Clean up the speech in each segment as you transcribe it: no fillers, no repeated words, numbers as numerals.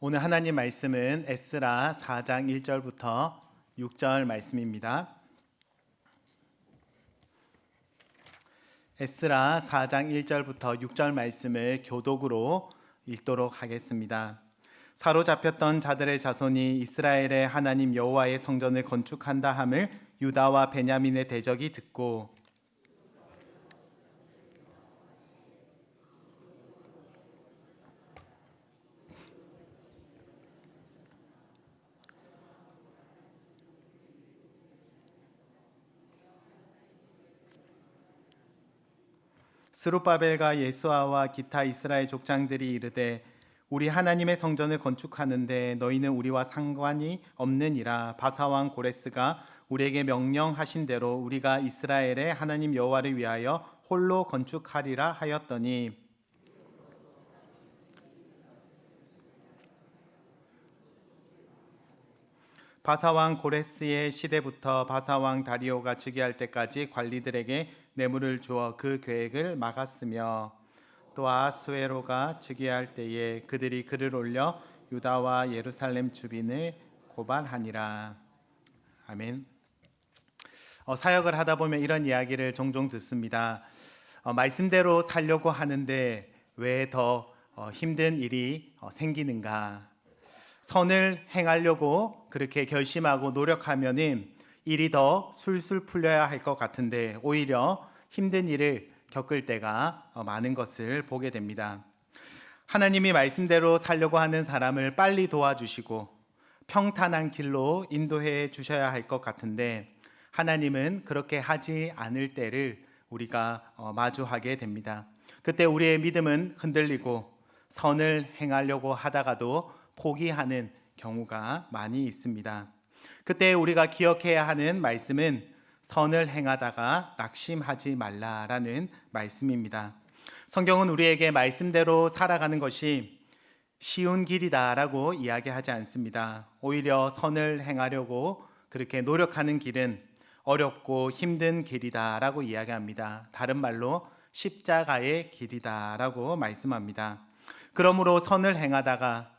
오늘 하나님 말씀은 에스라 4장 1절부터 6절 말씀입니다. 에스라 4장 1절부터 6절 말씀을 교독으로 읽도록 하겠습니다. 사로잡혔던 자들의 자손이 이스라엘의 하나님 여호와의 성전을 건축한다 함을 유다와 베냐민의 대적이 듣고 스룹바벨과 예수아와 기타 이스라엘 족장들이 이르되 우리 하나님의 성전을 건축하는데 너희는 우리와 상관이 없느니라. 바사왕 고레스가 우리에게 명령하신 대로 우리가 이스라엘의 하나님 여호와를 위하여 홀로 건축하리라 하였더니 바사왕 고레스의 시대부터 바사왕 다리오가 즉위할 때까지 관리들에게 뇌물을 주어 그 계획을 막았으며 또 아하수에로가 즉위할 때에 그들이 글을 올려 유다와 예루살렘 주민을 고발하니라. 아멘. 사역을 하다 보면 이런 이야기를 종종 듣습니다. 말씀대로 살려고 하는데 왜 더 힘든 일이 생기는가? 선을 행하려고 그렇게 결심하고 노력하면은 일이 더 술술 풀려야 할 것 같은데 오히려 힘든 일을 겪을 때가 많은 것을 보게 됩니다. 하나님이 말씀대로 살려고 하는 사람을 빨리 도와주시고 평탄한 길로 인도해 주셔야 할 것 같은데 하나님은 그렇게 하지 않을 때를 우리가 마주하게 됩니다. 그때 우리의 믿음은 흔들리고 선을 행하려고 하다가도 포기하는 경우가 많이 있습니다. 그때 우리가 기억해야 하는 말씀은 선을 행하다가 낙심하지 말라라는 말씀입니다. 성경은 우리에게 말씀대로 살아가는 것이 쉬운 길이다라고 이야기하지 않습니다. 오히려 선을 행하려고 그렇게 노력하는 길은 어렵고 힘든 길이다라고 이야기합니다. 다른 말로 십자가의 길이다라고 말씀합니다. 그러므로 선을 행하다가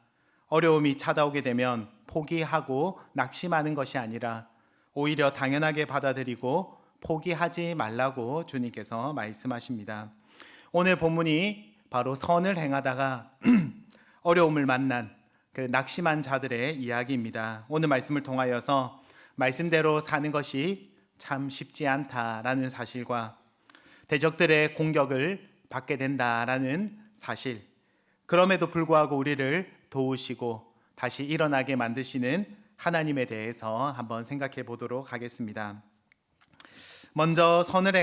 어려움이 찾아오게 되면 포기하고 낙심하는 것이 아니라 오히려 당연하게 받아들이고 포기하지 말라고 주님께서 말씀하십니다. 오늘 본문이 바로 선을 행하다가 어려움을 만난 낙심한 자들의 이야기입니다. 오늘 말씀을 통하여서 말씀대로 사는 것이 참 쉽지 않다라는 사실과 대적들의 공격을 받게 된다라는 사실, 그럼에도 불구하고 우리를 도우시고 다시 일어나게 만드시는 하나님에 대해서 한번 생각해 보도록 하겠습니다. 먼저 선을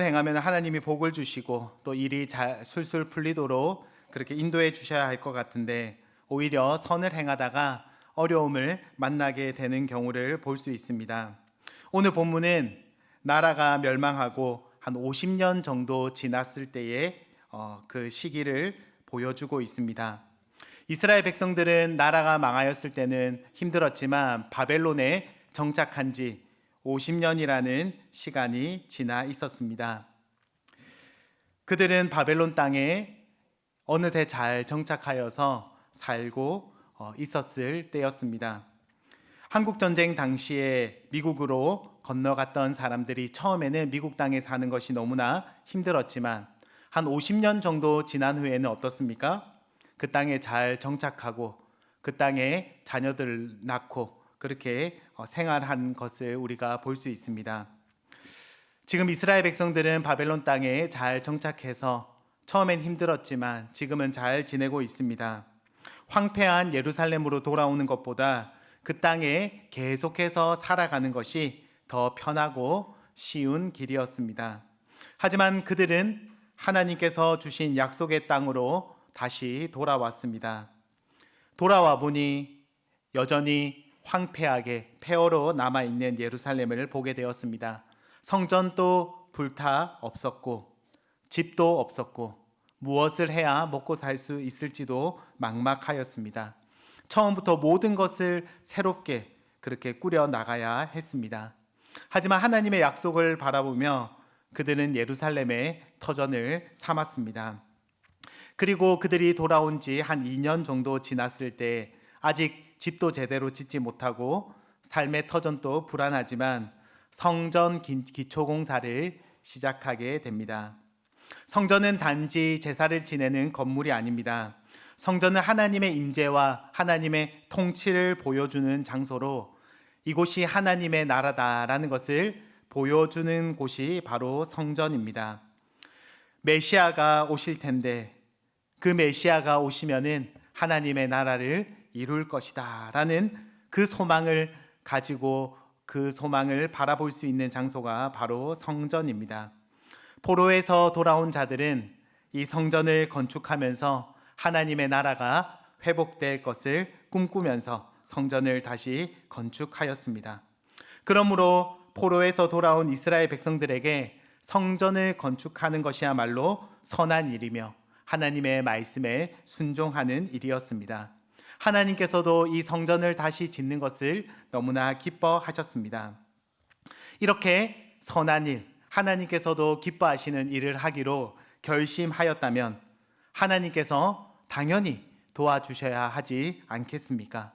행하면 하나님이 복을 주시고 또 일이 술술 풀리도록 그렇게 인도해 주셔야 할 것 같은데 오히려 선을 행하다가 어려움을 만나게 되는 경우를 볼 수 있습니다. 오늘 본문은 나라가 멸망하고 한 50년 정도 지났을 때의 그 시기를 보여주고 있습니다. 이스라엘 백성들은 나라가 망하였을 때는 힘들었지만 바벨론에 정착한 지 50년이라는 시간이 지나 있었습니다. 그들은 바벨론 땅에 어느새 잘 정착하여서 살고 있었을 때였습니다. 한국전쟁 당시에 미국으로 건너갔던 사람들이 처음에는 미국 땅에 사는 것이 너무나 힘들었지만 한 50년 정도 지난 후에는 어떻습니까? 그 땅에 잘 정착하고 그 땅에 자녀들을 낳고 그렇게 생활한 것을 우리가 볼 수 있습니다. 지금 이스라엘 백성들은 바벨론 땅에 잘 정착해서 처음엔 힘들었지만 지금은 잘 지내고 있습니다. 황폐한 예루살렘으로 돌아오는 것보다 그 땅에 계속해서 살아가는 것이 더 편하고 쉬운 길이었습니다. 하지만 그들은 하나님께서 주신 약속의 땅으로 다시 돌아왔습니다. 돌아와 보니 여전히 황폐하게 폐허로 남아있는 예루살렘을 보게 되었습니다. 성전도 불타 없었고 집도 없었고 무엇을 해야 먹고 살 수 있을지도 막막하였습니다. 처음부터 모든 것을 새롭게 그렇게 꾸려 나가야 했습니다. 하지만 하나님의 약속을 바라보며 그들은 예루살렘의 터전을 삼았습니다. 그리고 그들이 돌아온 지 한 2년 정도 지났을 때 아직 집도 제대로 짓지 못하고 삶의 터전도 불안하지만 성전 기초 공사를 시작하게 됩니다. 성전은 단지 제사를 지내는 건물이 아닙니다. 성전은 하나님의 임재와 하나님의 통치를 보여주는 장소로 이곳이 하나님의 나라다라는 것을 보여주는 곳이 바로 성전입니다. 메시아가 오실 텐데 그 메시아가 오시면은 하나님의 나라를 이룰 것이다라는 그 소망을 가지고 그 소망을 바라볼 수 있는 장소가 바로 성전입니다. 포로에서 돌아온 자들은 이 성전을 건축하면서 하나님의 나라가 회복될 것을 꿈꾸면서 성전을 다시 건축하였습니다. 그러므로 포로에서 돌아온 이스라엘 백성들에게 성전을 건축하는 것이야말로 선한 일이며 하나님의 말씀에 순종하는 일이었습니다. 하나님께서도 이 성전을 다시 짓는 것을 너무나 기뻐하셨습니다. 이렇게 선한 일, 하나님께서도 기뻐하시는 일을 하기로 결심하였다면 하나님께서 당연히 도와주셔야 하지 않겠습니까?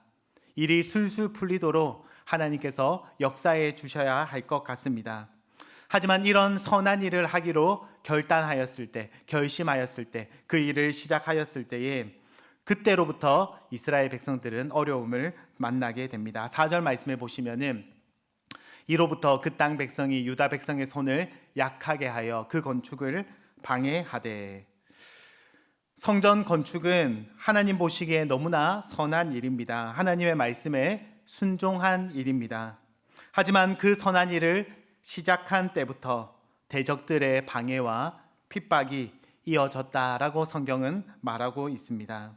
일이 술술 풀리도록 하나님께서 역사해 주셔야 할 것 같습니다. 하지만 이런 선한 일을 하기로 결단하였을 때, 결심하였을 때, 그 일을 시작하였을 때에 그때로부터 이스라엘 백성들은 어려움을 만나게 됩니다. 4절 말씀에 보시면은 이로부터 그 땅 백성이 유다 백성의 손을 약하게 하여 그 건축을 방해하되. 성전 건축은 하나님 보시기에 너무나 선한 일입니다. 하나님의 말씀에 순종한 일입니다. 하지만 그 선한 일을 시작한 때부터 대적들의 방해와 핍박이 이어졌다라고 성경은 말하고 있습니다.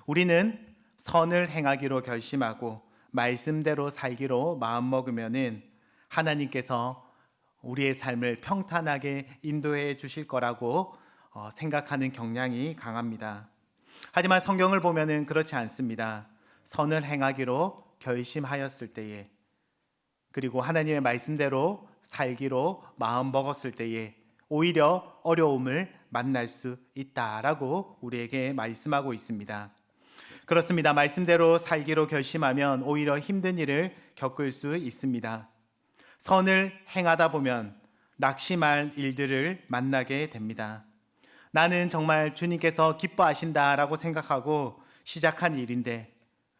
우리는 선을 행하기로 결심하고 말씀대로 살기로 마음먹으면은 하나님께서 우리의 삶을 평탄하게 인도해 주실 거라고 생각하는 경향이 강합니다. 하지만 성경을 보면은 그렇지 않습니다. 선을 행하기로 결심하였을 때에 그리고 하나님의 말씀대로 살기로 마음먹었을 때에 오히려 어려움을 만날 수 있다라고 우리에게 말씀하고 있습니다. 그렇습니다. 말씀대로 살기로 결심하면 오히려 힘든 일을 겪을 수 있습니다. 선을 행하다 보면 낙심할 일들을 만나게 됩니다. 나는 정말 주님께서 기뻐하신다라고 생각하고 시작한 일인데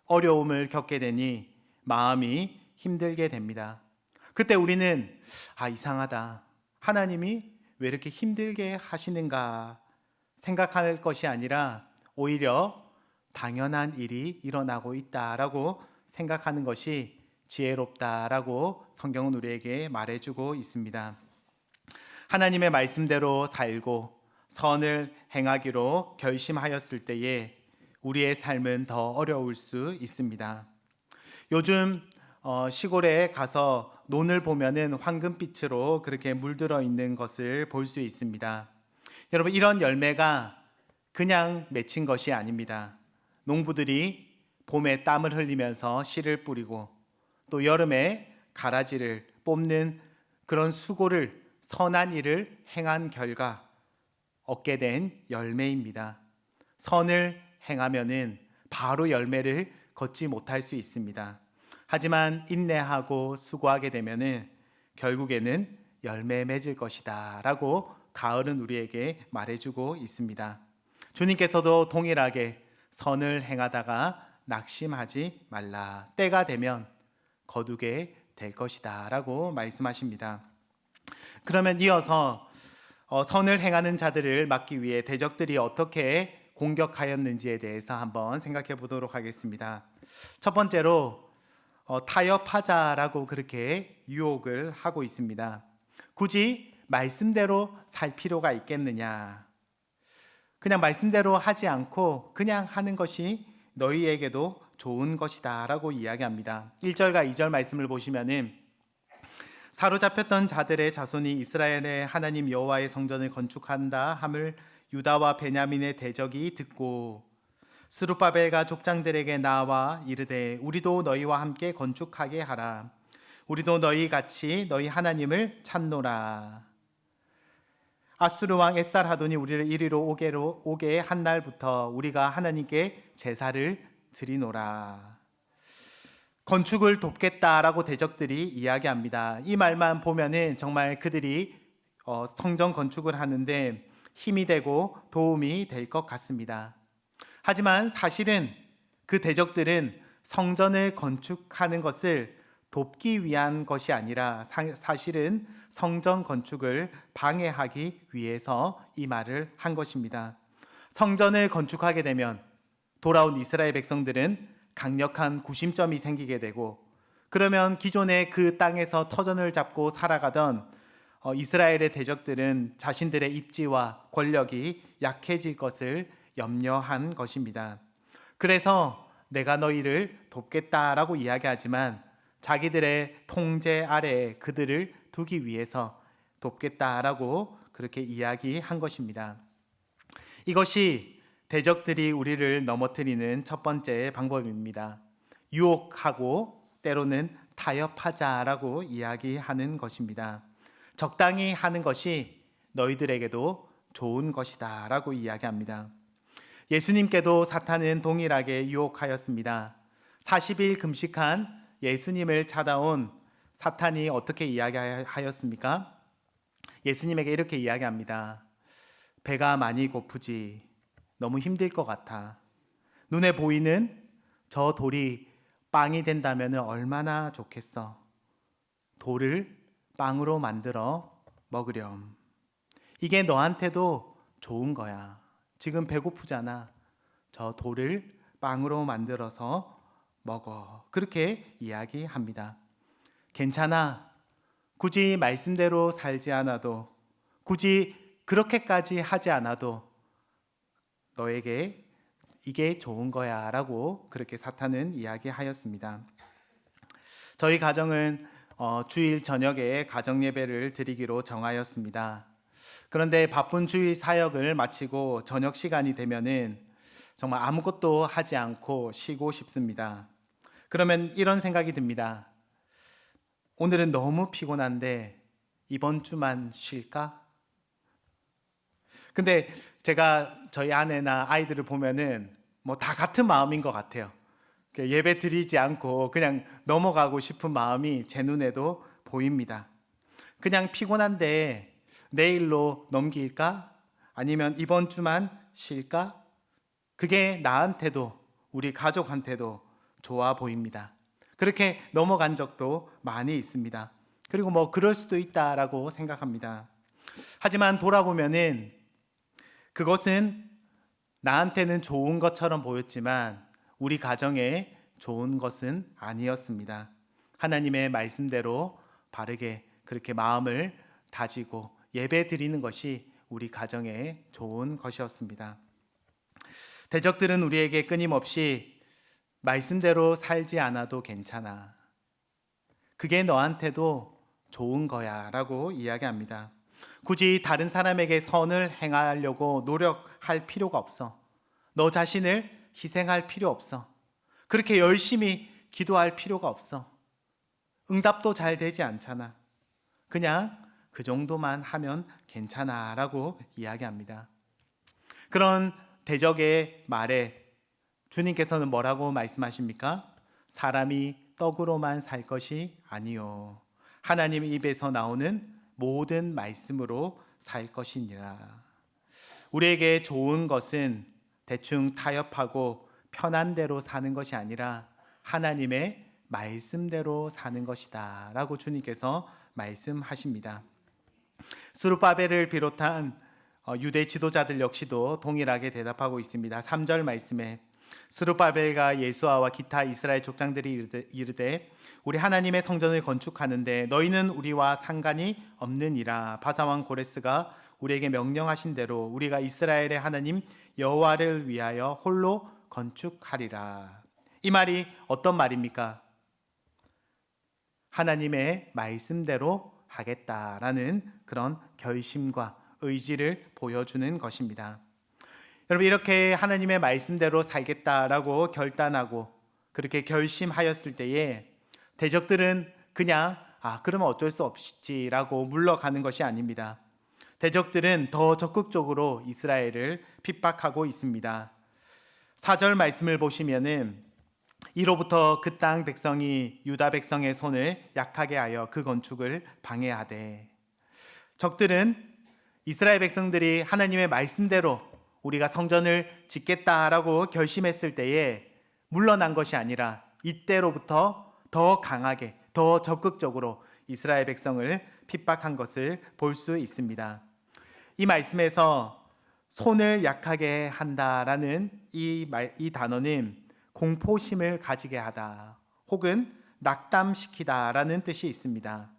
어려움을 겪게 되니 마음이 힘들게 됩니다. 그때 우리는 이상하다. 하나님이 왜 이렇게 힘들게 하시는가 생각할 것이 아니라 오히려 당연한 일이 일어나고 있다라고 생각하는 것이 지혜롭다라고 성경은 우리에게 말해주고 있습니다. 하나님의 말씀대로 살고 선을 행하기로 결심하였을 때에 우리의 삶은 더 어려울 수 있습니다. 요즘 시골에 가서 논을 보면은 황금빛으로 그렇게 물들어 있는 것을 볼 수 있습니다. 여러분, 이런 열매가 그냥 맺힌 것이 아닙니다. 농부들이 봄에 땀을 흘리면서 씨를 뿌리고 또 여름에 가라지를 뽑는 그런 수고를 선한 일을 행한 결과 얻게 된 열매입니다. 선을 행하면은 바로 열매를 걷지 못할 수 있습니다. 하지만 인내하고 수고하게 되면은 결국에는 열매 맺을 것이다 라고 가을은 우리에게 말해주고 있습니다. 주님께서도 동일하게 선을 행하다가 낙심하지 말라. 때가 되면 거두게 될 것이다 라고 말씀하십니다. 그러면 이어서 선을 행하는 자들을 막기 위해 대적들이 어떻게 공격하였는지에 대해서 한번 생각해 보도록 하겠습니다. 첫 번째로 타협하자라고 그렇게 유혹을 하고 있습니다. 굳이 말씀대로 살 필요가 있겠느냐? 그냥 말씀대로 하지 않고 그냥 하는 것이 너희에게도 좋은 것이다 라고 이야기합니다. 1절과 2절 말씀을 보시면은 사로잡혔던 자들의 자손이 이스라엘의 하나님 여호와의 성전을 건축한다 함을 유다와 베냐민의 대적이 듣고 스룹바벨과 족장들에게 나와 이르되 우리도 너희와 함께 건축하게 하라. 우리도 너희 같이 너희 하나님을 찾노라. 아수르 왕 에살하돈이 우리를 이리로 오게 한 날부터 우리가 하나님께 제사를 드리노라. 건축을 돕겠다라고 대적들이 이야기합니다. 이 말만 보면은 정말 그들이 성전 건축을 하는데 힘이 되고 도움이 될 것 같습니다. 하지만 사실은 그 대적들은 성전을 건축하는 것을 돕기 위한 것이 아니라 사실은 성전 건축을 방해하기 위해서 이 말을 한 것입니다. 성전을 건축하게 되면 돌아온 이스라엘 백성들은 강력한 구심점이 생기게 되고, 그러면 기존의 그 땅에서 터전을 잡고 살아가던 이스라엘의 대적들은 자신들의 입지와 권력이 약해질 것을 염려한 것입니다. 그래서 내가 너희를 돕겠다라고 이야기하지만 자기들의 통제 아래에 그들을 두기 위해서 돕겠다라고 그렇게 이야기한 것입니다. 이것이 대적들이 우리를 넘어뜨리는 첫 번째 방법입니다. 유혹하고 때로는 타협하자라고 이야기하는 것입니다. 적당히 하는 것이 너희들에게도 좋은 것이다 라고 이야기합니다. 예수님께도 사탄은 동일하게 유혹하였습니다. 40일 금식한 예수님을 찾아온 사탄이 어떻게 이야기하였습니까? 예수님에게 이렇게 이야기합니다. 배가 많이 고프지. 너무 힘들 것 같아. 눈에 보이는 저 돌이 빵이 된다면 얼마나 좋겠어. 돌을 빵으로 만들어 먹으렴. 이게 너한테도 좋은 거야. 지금 배고프잖아. 저 돌을 빵으로 만들어서 먹어. 그렇게 이야기합니다. 괜찮아. 굳이 말씀대로 살지 않아도, 굳이 그렇게까지 하지 않아도 너에게 이게 좋은 거야 라고 그렇게 사탄은 이야기하였습니다. 저희 가정은 주일 저녁에 가정 예배를 드리기로 정하였습니다. 그런데 바쁜 주일 사역을 마치고 저녁 시간이 되면은 정말 아무것도 하지 않고 쉬고 싶습니다. 그러면 이런 생각이 듭니다. 오늘은 너무 피곤한데 이번 주만 쉴까? 근데 제가 저희 아내나 아이들을 보면은 뭐 다 같은 마음인 것 같아요. 예배 드리지 않고 그냥 넘어가고 싶은 마음이 제 눈에도 보입니다. 그냥 피곤한데 내일로 넘길까? 아니면 이번 주만 쉴까? 그게 나한테도 우리 가족한테도 좋아 보입니다. 그렇게 넘어간 적도 많이 있습니다. 그리고 뭐 그럴 수도 있다라고 생각합니다. 하지만 돌아보면은 그것은 나한테는 좋은 것처럼 보였지만 우리 가정에 좋은 것은 아니었습니다. 하나님의 말씀대로 바르게 그렇게 마음을 다지고 예배 드리는 것이 우리 가정에 좋은 것이었습니다. 대적들은 우리에게 끊임없이 말씀대로 살지 않아도 괜찮아. 그게 너한테도 좋은 거야 라고 이야기합니다. 굳이 다른 사람에게 선을 행하려고 노력할 필요가 없어. 너 자신을 희생할 필요 없어. 그렇게 열심히 기도할 필요가 없어. 응답도 잘 되지 않잖아. 그냥 그 정도만 하면 괜찮아 라고 이야기합니다. 그런 대적의 말에 주님께서는 뭐라고 말씀하십니까? 사람이 떡으로만 살 것이 아니요 하나님 입에서 나오는 모든 말씀으로 살 것이니라. 우리에게 좋은 것은 대충 타협하고 편한 대로 사는 것이 아니라 하나님의 말씀대로 사는 것이다 라고 주님께서 말씀하십니다. 스룹바벨을 비롯한 유대 지도자들 역시도 동일하게 대답하고 있습니다. 3절 말씀에 스룹바벨과 예수아와 기타 이스라엘 족장들이 이르되 우리 하나님의 성전을 건축하는데 너희는 우리와 상관이 없느니라. 바사왕 고레스가 우리에게 명령하신 대로 우리가 이스라엘의 하나님 여호와를 위하여 홀로 건축하리라. 이 말이 어떤 말입니까? 하나님의 말씀대로 하겠다라는 그런 결심과 의지를 보여주는 것입니다. 여러분, 이렇게 하나님의 말씀대로 살겠다라고 결단하고 그렇게 결심하였을 때에 대적들은 그냥 그러면 어쩔 수 없지라고 물러가는 것이 아닙니다. 대적들은 더 적극적으로 이스라엘을 핍박하고 있습니다. 4절 말씀을 보시면은 이로부터 그 땅 백성이 유다 백성의 손을 약하게 하여 그 건축을 방해하되, 적들은 이스라엘 백성들이 하나님의 말씀대로 우리가 성전을 짓겠다라고 결심했을 때에 물러난 것이 아니라 이때로부터 더 강하게, 더 적극적으로 이스라엘 백성을 핍박한 것을 볼 수 있습니다. 이 말씀에서 손을 약하게 한다라는 이 단어는 공포심을 가지게 하다 혹은 낙담시키다라는 뜻이 있습니다.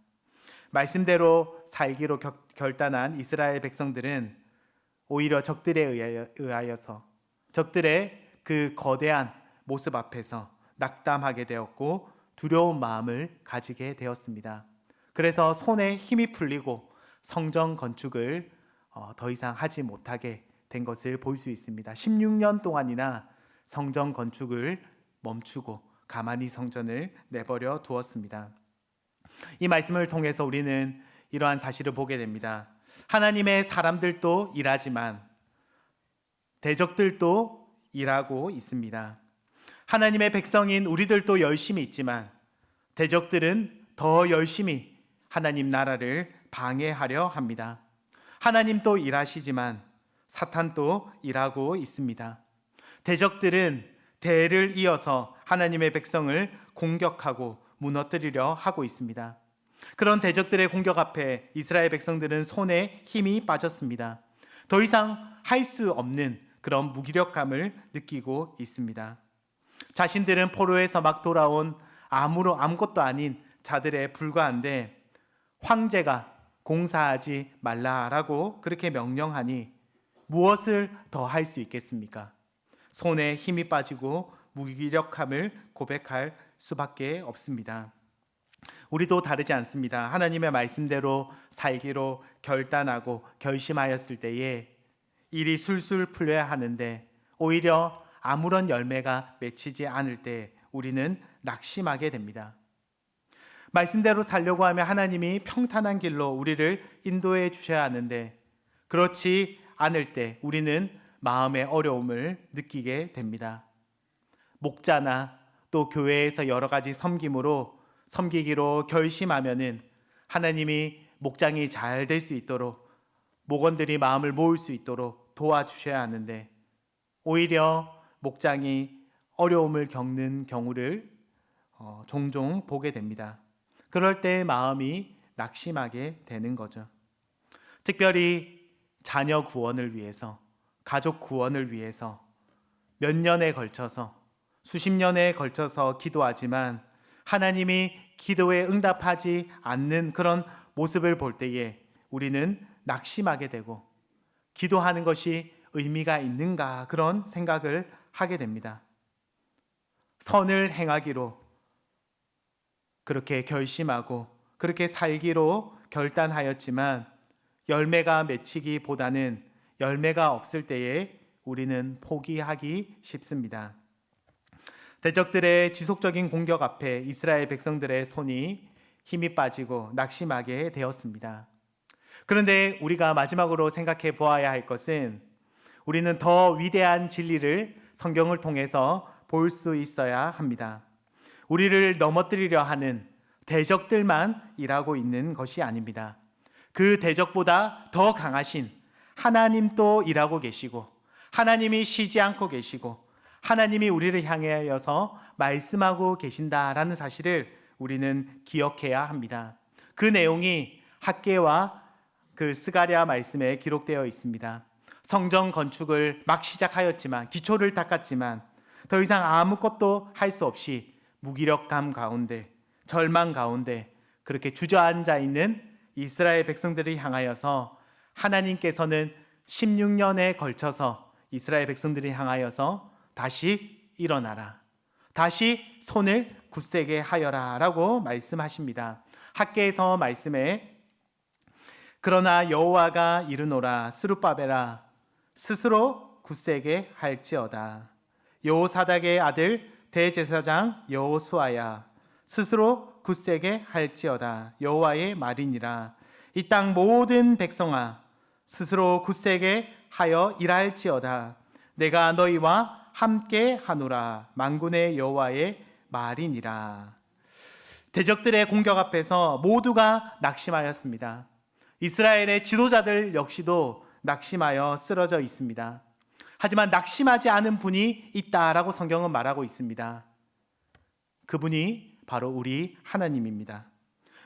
말씀대로 살기로 결단한 이스라엘 백성들은 오히려 적들에 의하여서 적들의 그 거대한 모습 앞에서 낙담하게 되었고 두려운 마음을 가지게 되었습니다. 그래서 손에 힘이 풀리고 성전 건축을 더 이상 하지 못하게 된 것을 볼 수 있습니다. 16년 동안이나 성전 건축을 멈추고 가만히 성전을 내버려 두었습니다. 이 말씀을 통해서 우리는 이러한 사실을 보게 됩니다. 하나님의 사람들도 일하지만 대적들도 일하고 있습니다. 하나님의 백성인 우리들도 열심히 있지만 대적들은 더 열심히 하나님 나라를 방해하려 합니다. 하나님도 일하시지만 사탄도 일하고 있습니다. 대적들은 대를 이어서 하나님의 백성을 공격하고 무너뜨리려 하고 있습니다. 그런 대적들의 공격 앞에 이스라엘 백성들은 손에 힘이 빠졌습니다. 더 이상 할 수 없는 그런 무기력감을 느끼고 있습니다. 자신들은 포로에서 막 돌아온 아무것도 아닌 자들에 불과한데 황제가 공사하지 말라라고 그렇게 명령하니 무엇을 더 할 수 있겠습니까? 손에 힘이 빠지고 무기력함을 고백할 수밖에 없습니다. 우리도 다르지 않습니다. 하나님의 말씀대로 살기로 결단하고 결심하였을 때에 일이 술술 풀려야 하는데 오히려 아무런 열매가 맺히지 않을 때 우리는 낙심하게 됩니다. 말씀대로 살려고 하면 하나님이 평탄한 길로 우리를 인도해 주셔야 하는데 그렇지 않을 때 우리는 마음의 어려움을 느끼게 됩니다. 목자나 또 교회에서 여러 가지 섬기기로 결심하면은 하나님이 목장이 잘 될 수 있도록 목원들이 마음을 모을 수 있도록 도와주셔야 하는데 오히려 목장이 어려움을 겪는 경우를 종종 보게 됩니다. 그럴 때 마음이 낙심하게 되는 거죠. 특별히 자녀 구원을 위해서, 가족 구원을 위해서 몇 년에 걸쳐서, 수십 년에 걸쳐서 기도하지만 하나님이 기도에 응답하지 않는 그런 모습을 볼 때에 우리는 낙심하게 되고 기도하는 것이 의미가 있는가 그런 생각을 하게 됩니다. 선을 행하기로 그렇게 결심하고 그렇게 살기로 결단하였지만 열매가 맺히기보다는 열매가 없을 때에 우리는 포기하기 쉽습니다. 대적들의 지속적인 공격 앞에 이스라엘 백성들의 손이 힘이 빠지고 낙심하게 되었습니다. 그런데 우리가 마지막으로 생각해 보아야 할 것은 우리는 더 위대한 진리를 성경을 통해서 볼 수 있어야 합니다. 우리를 넘어뜨리려 하는 대적들만 일하고 있는 것이 아닙니다. 그 대적보다 더 강하신 하나님도 일하고 계시고 하나님이 쉬지 않고 계시고 하나님이 우리를 향하여서 말씀하고 계신다라는 사실을 우리는 기억해야 합니다. 그 내용이 학개와 그 스가랴 말씀에 기록되어 있습니다. 성전 건축을 막 시작하였지만 기초를 닦았지만 더 이상 아무것도 할 수 없이 무기력감 가운데 절망 가운데 그렇게 주저앉아 있는 이스라엘 백성들을 향하여서 하나님께서는 16년에 걸쳐서 이스라엘 백성들을 향하여서 다시 일어나라, 다시 손을 굳세게 하여라 라고 말씀하십니다. 학개에서 말씀에 그러나 여호와가 이르노라 스룹바벨아 스스로 굳세게 할지어다. 여호사닥의 아들 대제사장 여호수아야 스스로 굳세게 할지어다. 여호와의 말이니라. 이 땅 모든 백성아 스스로 굳세게 하여 일할지어다. 내가 너희와 함께 하노라. 만군의 여호와의 말이니라. 대적들의 공격 앞에서 모두가 낙심하였습니다. 이스라엘의 지도자들 역시도 낙심하여 쓰러져 있습니다. 하지만 낙심하지 않은 분이 있다라고 성경은 말하고 있습니다. 그분이 바로 우리 하나님입니다.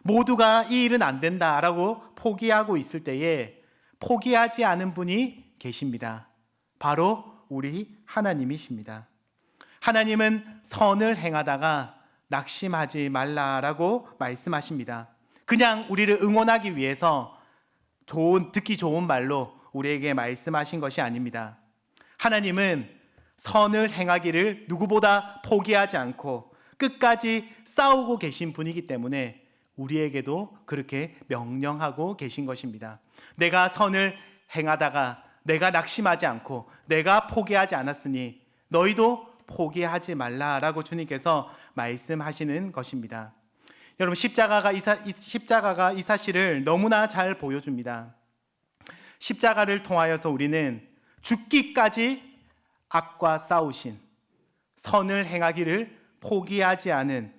모두가 이 일은 안 된다라고 포기하고 있을 때에 포기하지 않은 분이 계십니다. 바로 우리 하나님이십니다. 하나님은 선을 행하다가 낙심하지 말라라고 말씀하십니다. 그냥 우리를 응원하기 위해서 듣기 좋은 말로 우리에게 말씀하신 것이 아닙니다. 하나님은 선을 행하기를 누구보다 포기하지 않고 끝까지 싸우고 계신 분이기 때문에 우리에게도 그렇게 명령하고 계신 것입니다. 내가 선을 행하다가 내가 낙심하지 않고 내가 포기하지 않았으니 너희도 포기하지 말라라고 주님께서 말씀하시는 것입니다. 여러분, 십자가가 이 사실을 너무나 잘 보여줍니다. 십자가를 통하여서 우리는 죽기까지 악과 싸우신, 선을 행하기를 포기하지 않은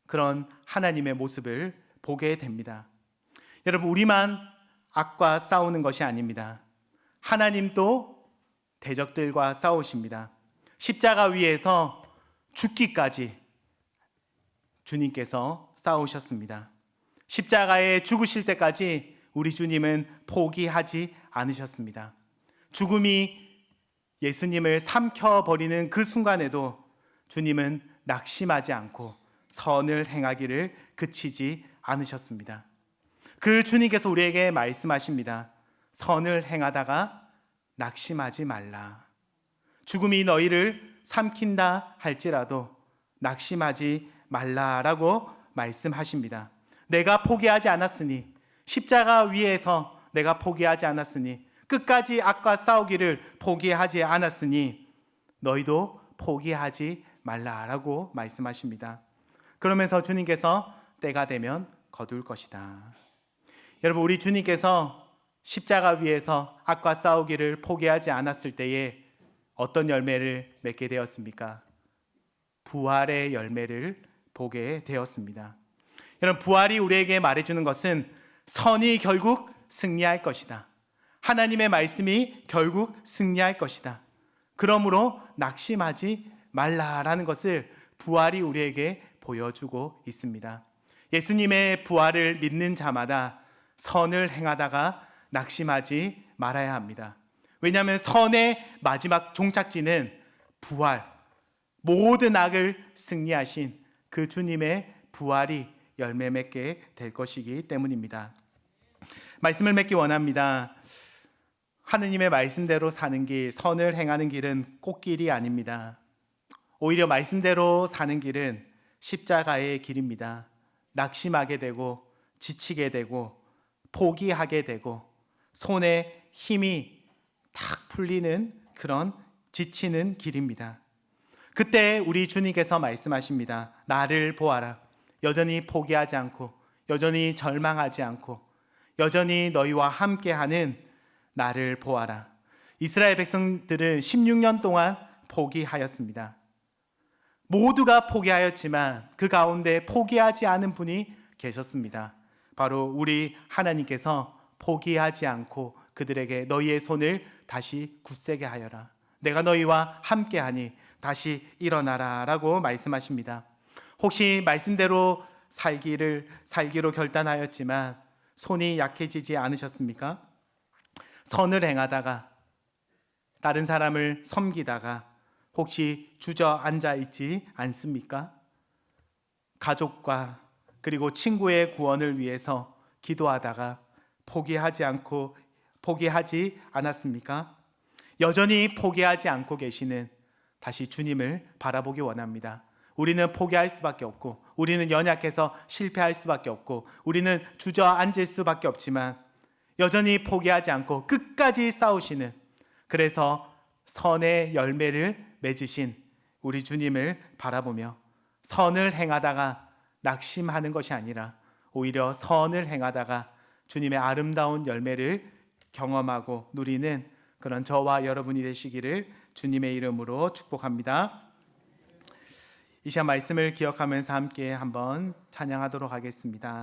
그런 하나님의 모습을 보게 됩니다. 여러분, 우리만 악과 싸우는 것이 아닙니다. 하나님도 대적들과 싸우십니다. 십자가 위에서 죽기까지 주님께서 싸우셨습니다. 십자가에 죽으실 때까지 우리 주님은 포기하지 않으셨습니다. 죽음이 예수님을 삼켜버리는 그 순간에도 주님은 낙심하지 않고 선을 행하기를 그치지 않으셨습니다. 그 주님께서 우리에게 말씀하십니다. 선을 행하다가 낙심하지 말라. 죽음이 너희를 삼킨다 할지라도 낙심하지 말라라고 말씀하십니다. 내가 포기하지 않았으니, 십자가 위에서 내가 포기하지 않았으니, 끝까지 악과 싸우기를 포기하지 않았으니 너희도 포기하지 말라라고 말씀하십니다. 그러면서 주님께서 때가 되면 거둘 것이다. 여러분, 우리 주님께서 십자가 위에서 악과 싸우기를 포기하지 않았을 때에 어떤 열매를 맺게 되었습니까? 부활의 열매를 보게 되었습니다. 여러분, 부활이 우리에게 말해주는 것은 선이 결국 승리할 것이다. 하나님의 말씀이 결국 승리할 것이다. 그러므로 낙심하지 말라라는 것을 부활이 우리에게 보여주고 있습니다. 예수님의 부활을 믿는 자마다 선을 행하다가 낙심하지 말아야 합니다. 왜냐하면 선의 마지막 종착지는 부활, 모든 악을 승리하신 그 주님의 부활이 열매 맺게 될 것이기 때문입니다. 말씀을 맺기 원합니다. 하느님의 말씀대로 사는 길, 선을 행하는 길은 꽃길이 아닙니다. 오히려 말씀대로 사는 길은 십자가의 길입니다. 낙심하게 되고 지치게 되고 포기하게 되고 손에 힘이 탁 풀리는 그런 지치는 길입니다. 그때 우리 주님께서 말씀하십니다. 나를 보아라. 여전히 포기하지 않고 여전히 절망하지 않고 여전히 너희와 함께하는 나를 보아라. 이스라엘 백성들은 16년 동안 포기하였습니다. 모두가 포기하였지만 그 가운데 포기하지 않은 분이 계셨습니다. 바로 우리 하나님께서 포기하지 않고 그들에게 너희의 손을 다시 굳세게 하여라. 내가 너희와 함께하니 다시 일어나라 라고 말씀하십니다. 혹시 말씀대로 살기로 결단하였지만 손이 약해지지 않으셨습니까? 선을 행하다가 다른 사람을 섬기다가 혹시 주저앉아 있지 않습니까? 가족과 그리고 친구의 구원을 위해서 기도하다가 포기하지 않았습니까? 여전히 포기하지 않고 계시는 다시 주님을 바라보기 원합니다. 우리는 포기할 수밖에 없고 우리는 연약해서 실패할 수밖에 없고 우리는 주저앉을 수밖에 없지만 여전히 포기하지 않고 끝까지 싸우시는, 그래서 선의 열매를 맺으신 우리 주님을 바라보며 선을 행하다가 낙심하는 것이 아니라 오히려 선을 행하다가 주님의 아름다운 열매를 경험하고 누리는 그런 저와 여러분이 되시기를 주님의 이름으로 축복합니다. 이 시간 말씀을 기억하면서 함께 한번 찬양하도록 하겠습니다.